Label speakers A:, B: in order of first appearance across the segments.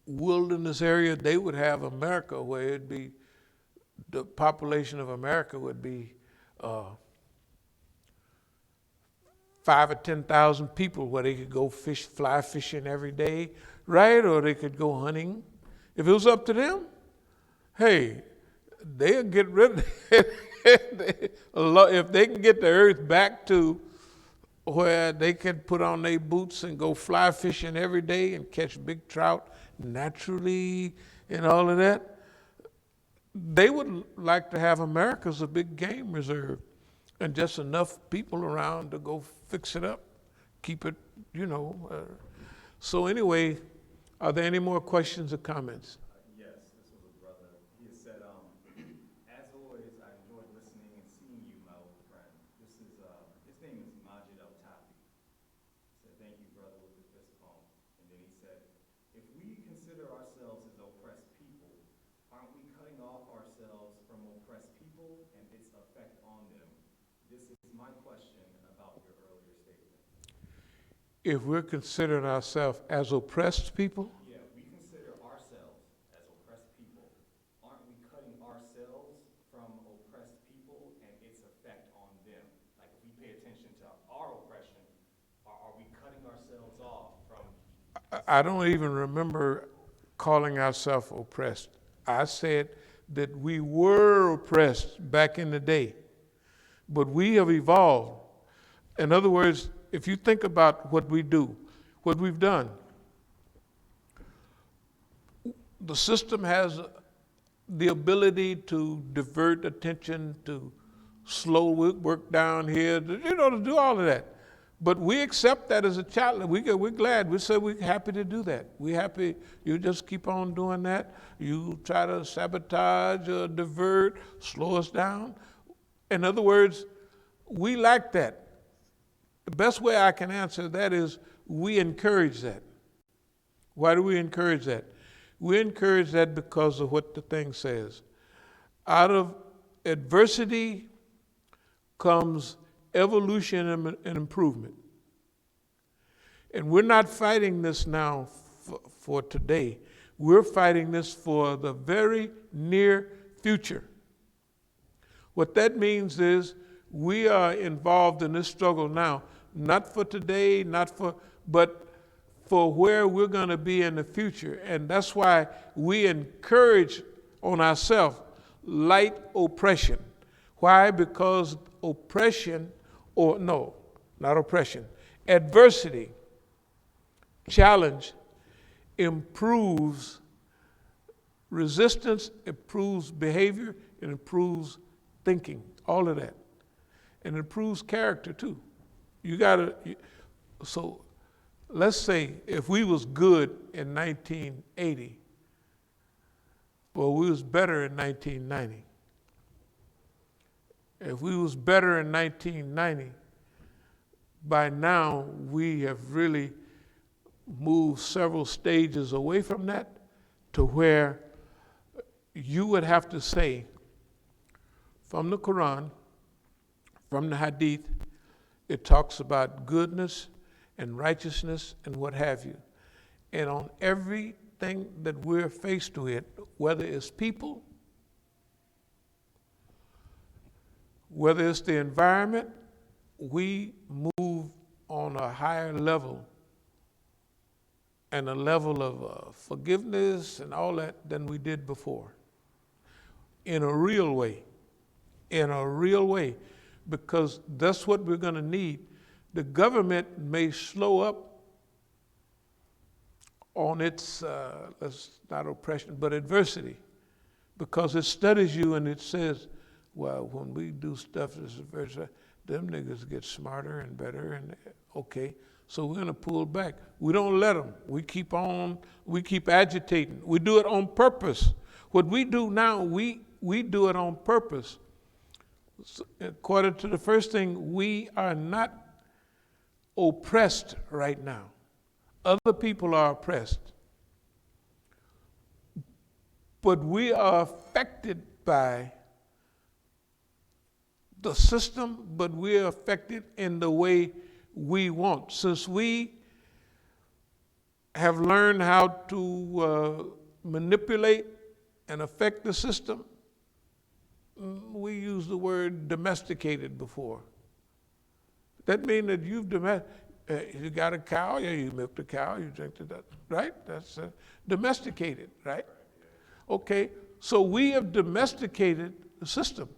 A: wilderness area, they would have America where it'd be, the population of America would be uh, 5 or 10,000 people where they could go fish, fly fishing every day, right? Or they could go hunting. If it was up to them, hey, they'll get rid of it. If they can get the earth back to where they can put on their boots and go fly fishing every day and catch big trout naturally and all of that, they would like to have America as a big game reserve and just enough people around to go fix it up, keep it, you know. So anyway, are there any more questions or comments?
B: Yes, this was a brother. He has said, as always, I enjoyed listening and seeing you, my old friend. This is, his name is Masjid. He said, thank you, brother, with the fist bump. And then he said, if we consider ourselves as oppressed people, aren't we cutting off ourselves from oppressed people and its effect on them? This is my question about your earlier statement.
A: If we're considering ourselves as oppressed people,
B: Yeah, we consider ourselves as oppressed people. Aren't we cutting ourselves from oppressed people and its effect on them? Like if we pay attention to our oppression, are we cutting ourselves off from?
A: I don't even remember calling ourselves oppressed. I said that we were oppressed back in the day, but we have evolved. In other words, if you think about what we do, what we've done, the system has the ability to divert attention, to slow work down here, to do all of that. But we accept that as a challenge. We're glad. We say we're happy to do that. We're happy. You just keep on doing that. You try to sabotage or divert, slow us down. In other words, we like that. The best way I can answer that is we encourage that. Why do we encourage that? We encourage that because of what the thing says. Out of adversity comes evolution and improvement. And we're not fighting this now for today. We're fighting this for the very near future. What that means is we are involved in this struggle now, not for today, but for where we're going to be in the future. And that's why we encourage on ourselves light oppression. Why? Because adversity, challenge improves resistance, improves behavior, it improves thinking, all of that. And it improves character too. So let's say if we was good in 1980, well, we was better in 1990. If we was better in 1990, by now we have really moved several stages away from that to where you would have to say from the Quran, from the Hadith, it talks about goodness and righteousness and what have you. And on everything that we're faced with, whether it's people, whether it's the environment, we move on a higher level and a level of forgiveness and all that than we did before. In a real way. Because that's what we're going to need. The government may slow up on its, not oppression, but adversity. Because it studies you and it says, well, when we do stuff that's adversity, them niggas get smarter and better and okay. So we're going to pull back. We don't let them. We keep agitating. We do it on purpose. What we do now, we do it on purpose. So according to the first thing, we are not oppressed right now. Other people are oppressed. But we are affected by the system, but we're affected in the way we want. Since we have learned how to manipulate and affect the system. We used the word domesticated before. That means that you got a cow, yeah, you milk the cow, you drink the, right? That's domesticated, right? Okay, so we have domesticated the system.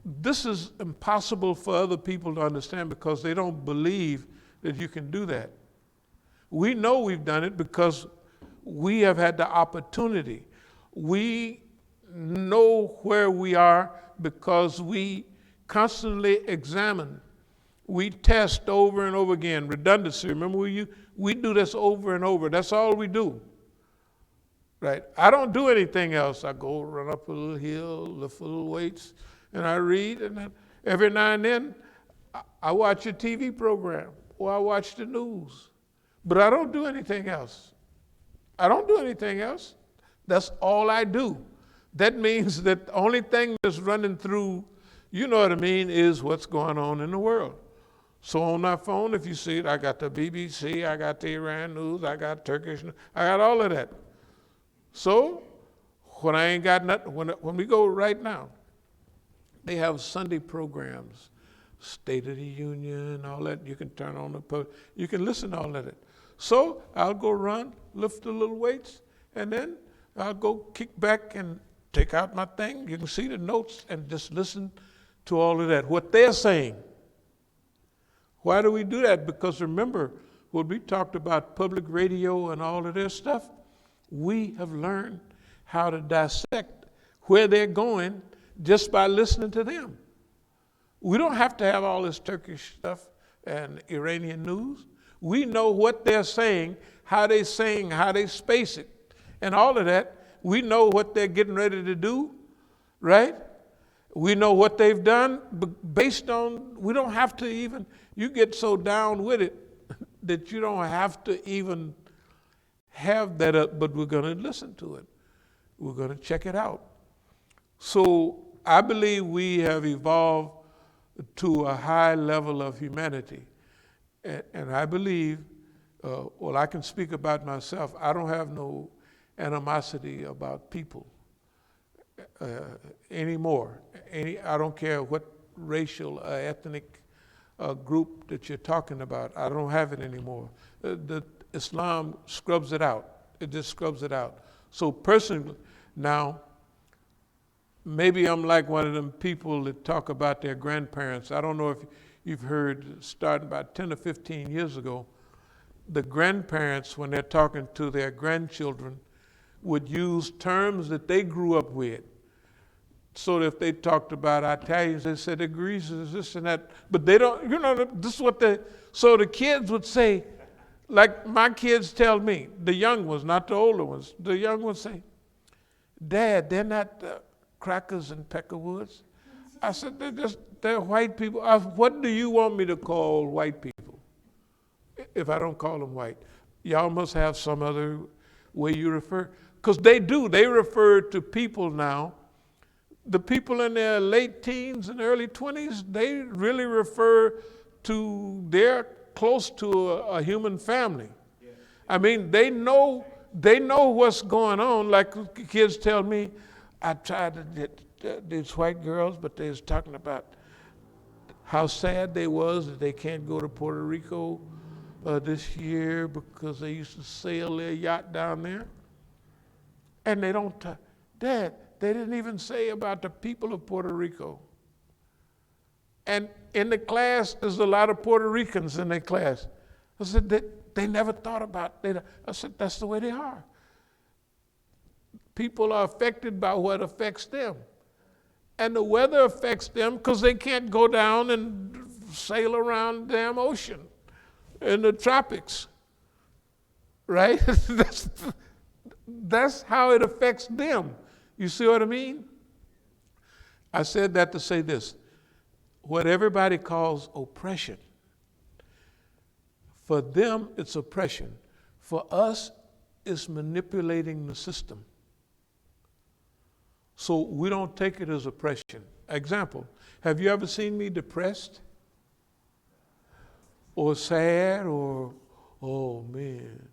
A: This is impossible for other people to understand because they don't believe that you can do that. We know we've done it because we have had the opportunity. We know where we are because we constantly examine. We test over and over again. Redundancy, remember we do this over and over. That's all we do. Right? I don't do anything else. I go run up a little hill, lift a little weights, and I read, and then every now and then I watch a TV program or I watch the news. But I don't do anything else. I don't do anything else. That's all I do. That means that the only thing that's running through, you know what I mean, is what's going on in the world. So on my phone, if you see it, I got the BBC, I got the Iran news, I got Turkish news, I got all of that. So when I ain't got nothing, when we go right now, they have Sunday programs, State of the Union, all that. You can turn on you can listen to all of it. So I'll go run, lift the little weights, and then I'll go kick back and take out my thing. You can see the notes and just listen to all of that, what they're saying. Why do we do that? Because remember, when we talked about public radio and all of this stuff, we have learned how to dissect where they're going just by listening to them. We don't have to have all this Turkish stuff and Iranian news. We know what they're saying, how they space it, and all of that. We know what they're getting ready to do, right? We know what they've done, but based on, we don't have to even, you get so down with it that you don't have to even have that up, but we're going to listen to it. We're going to check it out. So I believe we have evolved to a high level of humanity. And I believe, well, I can speak about myself. I don't have no animosity about people anymore. I don't care what racial, ethnic group that you're talking about. I don't have it anymore. The Islam scrubs it out. It just scrubs it out. So personally, now, maybe I'm like one of them people that talk about their grandparents. I don't know if you've heard, starting about 10 or 15 years ago, the grandparents, when they're talking to their grandchildren, would use terms that they grew up with. So if they talked about Italians, they said the greasers, this and that. But they don't, this is what so the kids would say, like my kids tell me, the young ones, not the older ones, the young ones say, Dad, they're not crackers and peckerwoods. I said, they're white people. What do you want me to call white people if I don't call them white? Y'all must have some other way you refer. Because they do. They refer to people now. The people in their late teens and early 20s, they really refer to, they're close to a human family. Yeah. I mean, they know what's going on. Like kids tell me, I tried to get these white girls, but they was talking about how sad they was that they can't go to Puerto Rico this year because they used to sail their yacht down there. And they don't, Dad, they didn't even say about the people of Puerto Rico. And in the class, there's a lot of Puerto Ricans in their class. I said, they never thought about it. I said, that's the way they are. People are affected by what affects them. And the weather affects them because they can't go down and sail around the damn ocean in the tropics, right? That's how it affects them. You see what I mean? I said that to say this. What everybody calls oppression, for them it's oppression. For us, it's manipulating the system. So we don't take it as oppression. Example, have you ever seen me depressed? Or sad, or, oh man,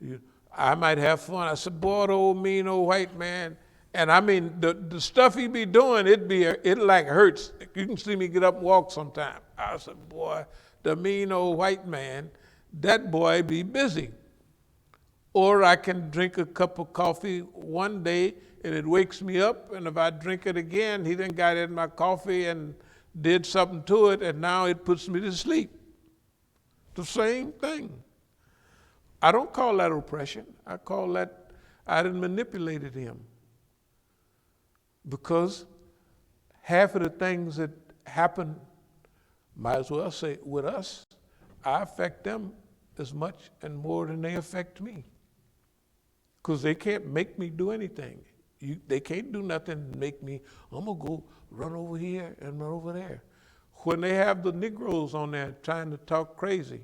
A: You, I might have fun. I said, boy, the old mean old white man. And I mean, the stuff he be doing, it like hurts. You can see me get up and walk sometime. I said, boy, the mean old white man, that boy be busy. Or I can drink a cup of coffee one day and it wakes me up, and if I drink it again, he then got in my coffee and did something to it, and now it puts me to sleep. The same thing. I don't call that oppression. I call that I done manipulated him. Because half of the things that happen, might as well say, with us, I affect them as much and more than they affect me. Because they can't make me do anything. They can't do nothing and make me, I'm going to go run over here and run over there. When they have the Negroes on there trying to talk crazy,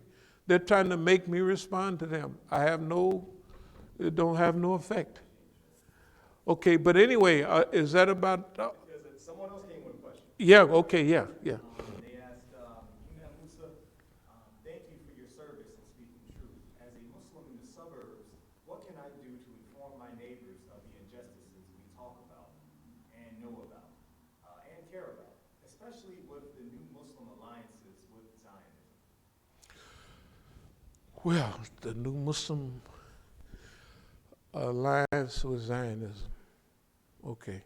A: they're trying to make me respond to them. It don't have no effect. Okay, but anyway, is that about?
B: Someone else came with a question.
A: Yeah, okay, yeah.
B: They asked, Imam Musa, thank you for your service in speaking truth. As a Muslim in the suburbs, what can I do to inform my neighbors of the injustices we talk about and know about and care about, especially with the new Muslim alliances with Zionism?
A: Well, the new Muslim alliance with Zionism. Okay.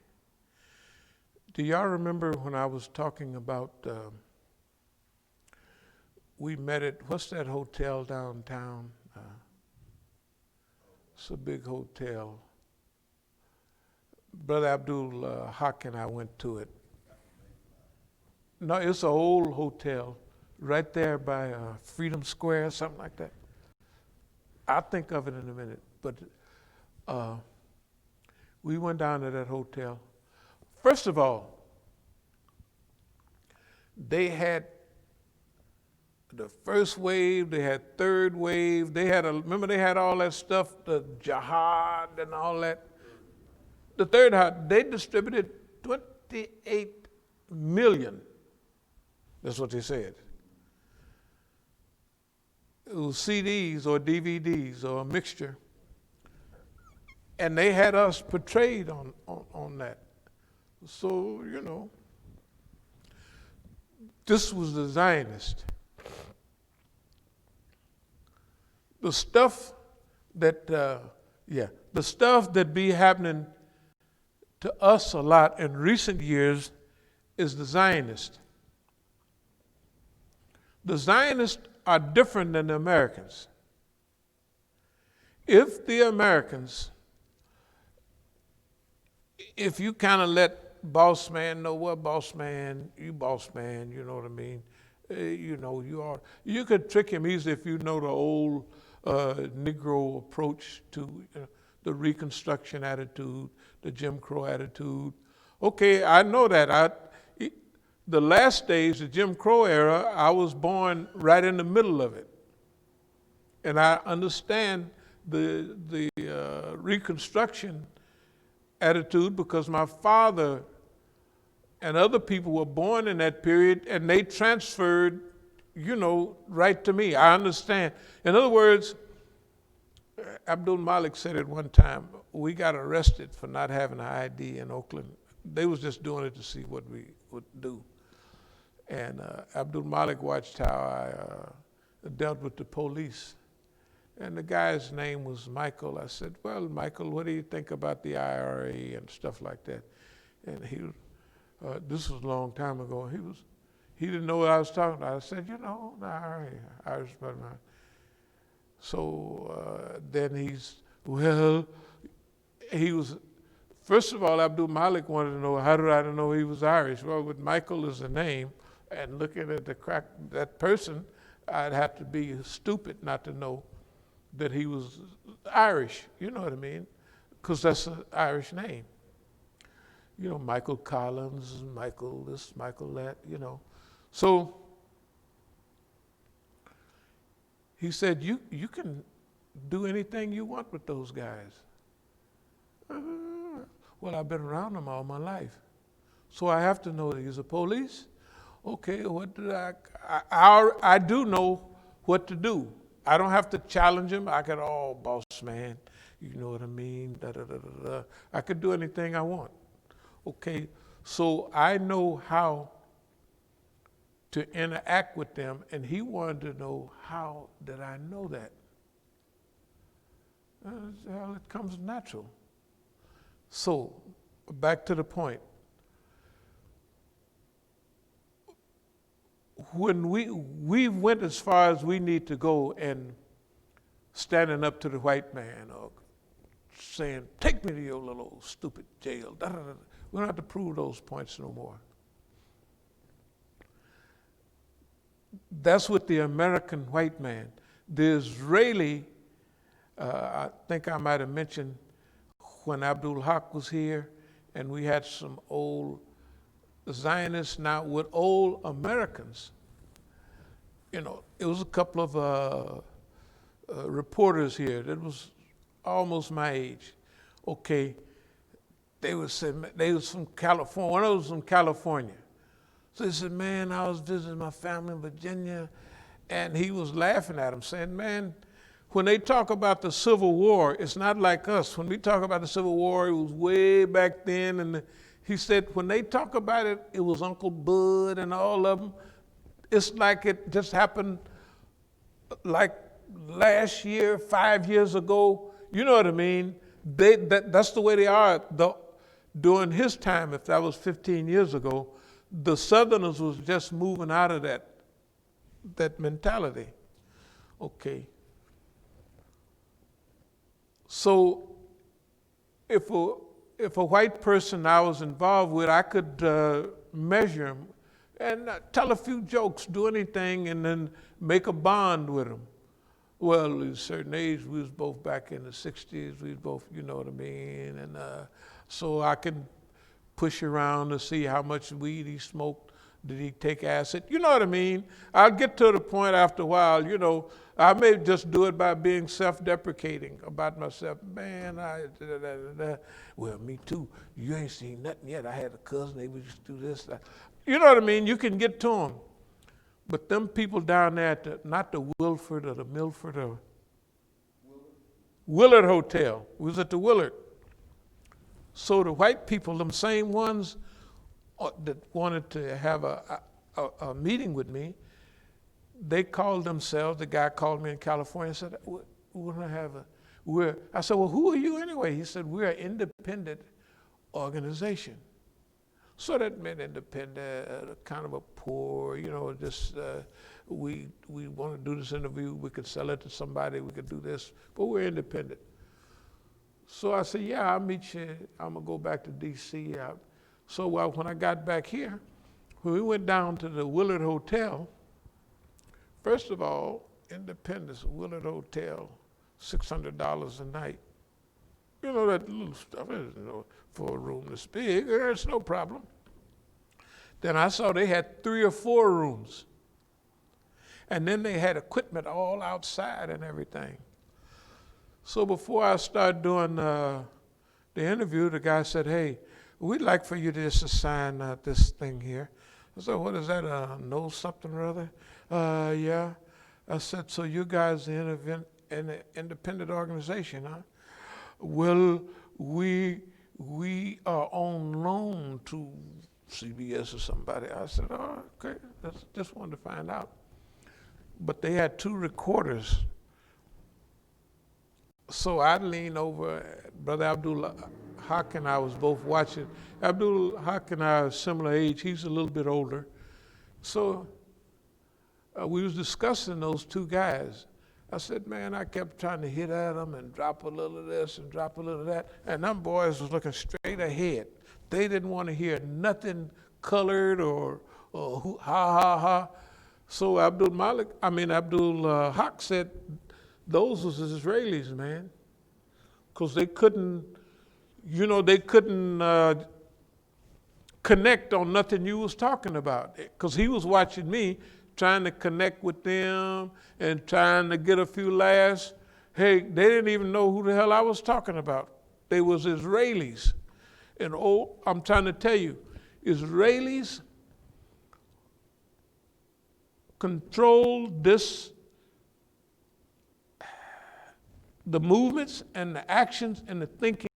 A: Do y'all remember when I was talking about, we met at, what's that hotel downtown? It's a big hotel. Brother Abdul Haq and I went to it. No, it's an old hotel right there by Freedom Square, something like that. I'll think of it in a minute. But we went down to that hotel. First of all, they had the first wave, they had third wave, remember they had all that stuff, the jihad and all that. The third jihad, they distributed 28 million. That's what they said. It was CDs or DVDs or a mixture. And they had us portrayed on that. So, this was the Zionist. The stuff that be happening to us a lot in recent years is the Zionist. The Zionists are different than the Americans. If you kind of let boss man know, well, boss man, you know what I mean? You could trick him easily if you know the old Negro approach to the Reconstruction attitude, the Jim Crow attitude. Okay, I know that. The last days, the Jim Crow era, I was born right in the middle of it. And I understand the Reconstruction attitude because my father and other people were born in that period and they transferred, right to me. I understand. In other words, Abdul Malik said it one time, we got arrested for not having an ID in Oakland. They was just doing it to see what we would do. And Abdul Malik watched how I dealt with the police. And the guy's name was Michael. I said, well, Michael, what do you think about the IRA and stuff like that? And this was a long time ago. He didn't know what I was talking about. I said, the IRA, Irish Budget. So then first of all, Abdul Malik wanted to know, how did I know he was Irish? Well, with Michael as a name, and looking at that person, I'd have to be stupid not to know that he was Irish, you know what I mean? Because that's an Irish name. Michael Collins, Michael this, Michael that, So he said, you can do anything you want with those guys. Well, I've been around them all my life. So I have to know that he's the police. Okay, what did I do know what to do. I don't have to challenge him. I could, oh, boss man, you know what I mean? Da, da, da, da, da. I could do anything I want. Okay, so I know how to interact with them, and he wanted to know how did I know that? Well, it comes natural. So, back to the point. When we went as far as we need to go in standing up to the white man or saying, take me to your little old stupid jail. Da, da, da. We don't have to prove those points no more. That's with the American white man. The Israeli, I think I might have mentioned when Abdul Haq was here, and we had some old Zionists now with old Americans. You know, it was a couple of reporters here that was almost my age. Okay, they was from California. One of them was from California. So he said, man, I was visiting my family in Virginia, and he was laughing at him, saying, man, when they talk about the Civil War, it's not like us. When we talk about the Civil War, it was way back then, and he said, when they talk about it, it was Uncle Bud and all of them. It's like it just happened like last year, 5 years ago. You know what I mean? That's the way they are. During his time, if that was 15 years ago, the Southerners was just moving out of that mentality. Okay. So if a white person I was involved with, I could measure him and tell a few jokes, do anything, and then make a bond with him. Well, at a certain age, we was both back in the 60s. We was both, you know what I mean? And so I can push around to see how much weed he smoked. Did he take acid? You know what I mean? I'll get to the point after a while, you know, I may just do it by being self-deprecating about myself. Man, well, me too. You ain't seen nothing yet. I had a cousin, they would just do this. You know what I mean? You can get to them. But them people down there at not the Wilford or the Milford or Willard Hotel. We was at the Willard. So the white people, them same ones that wanted to have a meeting with me, they called themselves, the guy called me in California and said, we're going to have I said, well, who are you anyway? He said, we're an independent organization. So that meant independent, kind of a poor, you know, just we want to do this interview, we could sell it to somebody, we could do this, but we're independent. So I said, yeah, I'll meet you. I'm going to go back to D.C. So when I got back here, when we went down to the Willard Hotel, first of all, Independence, Willard Hotel, $600 a night. You know, that little stuff, you know, for a room this big, it's no problem. Then I saw they had 3 or 4 rooms. And then they had equipment all outside and everything. So before I started doing the interview, the guy said, hey, we'd like for you to just sign this thing here. I said, what is that, know something or other? Yeah. I said, so you guys are an independent organization, huh? Well, we are on loan to CBS or somebody. I said, oh, okay, just wanted to find out. But they had 2 recorders. So I leaned over, Brother Abdul Haq and I was both watching. Abdul Haq and I are similar age, he's a little bit older. So we was discussing those 2 guys. I said, man, I kept trying to hit at them and drop a little of this and drop a little of that. And them boys was looking straight ahead. They didn't want to hear nothing colored or ha, ha, ha. So Abdul Haq said, those was Israelis, man. Because they couldn't connect on nothing you was talking about. Because he was watching me, trying to connect with them and trying to get a few laughs. Hey, they didn't even know who the hell I was talking about. They was Israelis. And I'm trying to tell you, Israelis control this the movements and the actions and the thinking